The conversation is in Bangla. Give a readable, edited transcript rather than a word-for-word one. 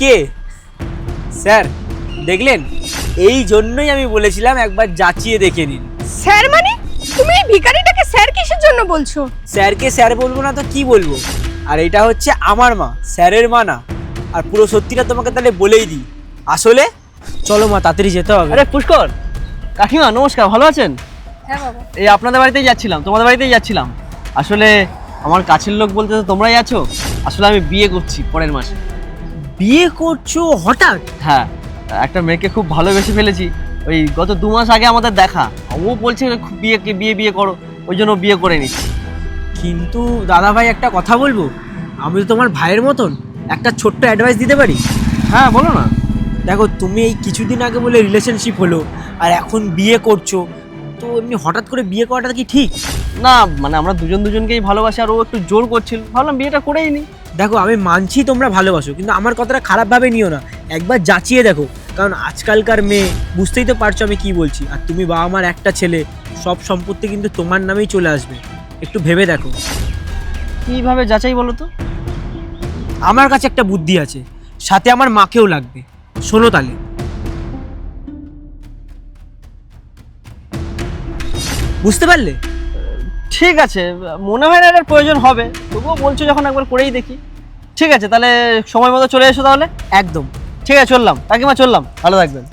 কে? স্যার দেখলেন, এই জন্যই আমি বলেছিলাম একবার যাচিয়ে দেখে নিন। স্যার মানে তুমি এই ভিখারিটাকে স্যার কিসের জন্য বলছো? স্যারকে স্যার বলবো না তো কি বলবো? আর এটা হচ্ছে আমার মা, স্যারের মা না। আর পুরো সত্যিটা তোমাকে তাহলে বলেই দিই। আসলে চলো মা, তাড়াতাড়ি যেতে হবে। আরে পুষ্কর, কাকিমা নমস্কার, ভালো আছেন? হ্যাঁ বাবা। এই আপনাদের বাড়িতেই যাচ্ছিলাম, তোমাদের বাড়িতেই যাচ্ছিলাম। আসলে আমার কাছের লোক বলতে তো তোমরাই আছো। আসলে আমি বিয়ে করছি পরের মাসে। বিয়ে করছো হঠাৎ? হ্যাঁ, একটা মেয়েকে খুব ভালোবেসে ফেলেছি। ওই গত 2 মাস আগে আমাদের দেখা। ও বলছে খুব বিয়ে বিয়ে করো, ওই জন্য বিয়ে করে নিচ্ছি। কিন্তু দাদা ভাই একটা কথা বলবো, আমি তো তোমার ভাইয়ের মতন একটা ছোট্ট অ্যাডভাইস দিতে পারি। হ্যাঁ বলো না। দেখো, তুমি এই কিছুদিন আগে বলে রিলেশনশিপ হলো আর এখন বিয়ে করছো, তো এমনি হঠাৎ করে বিয়ে করাটা কি ঠিক? না মানে আমরা দুজনকেই ভালোবাসি, আর ও একটু জোর করছিল, ভাবলাম বিয়েটা করেই নি। দেখো, আমি মানছি তোমরা ভালোবাসো, কিন্তু আমার কথাটা খারাপভাবে নিও না। একবার যাচিয়ে দেখো, কারণ আজকালকার মেয়ে, বুঝতেই তো পারছো আমি কি বলছি। আর তুমি বাবা মার একটা ছেলে, সব সম্পত্তি কিন্তু তোমার নামেই চলে আসবে। একটু ভেবে দেখো। কিভাবে যাচাই বলো তো? আমার কাছে একটা বুদ্ধি আছে, সাথে আমার মাকেও লাগবে। শোনো তাহলে। বুঝতে পারলে? ঠিক আছে, মনে হয় না এটার প্রয়োজন হবে, তবুও বলছো যখন একবার করেই দেখি। ঠিক আছে, তাহলে সময় মতো চলে এসো তাহলে। একদম। ঠিক আছে, চললাম কাকিমা, চললাম, ভালো থাকবেন।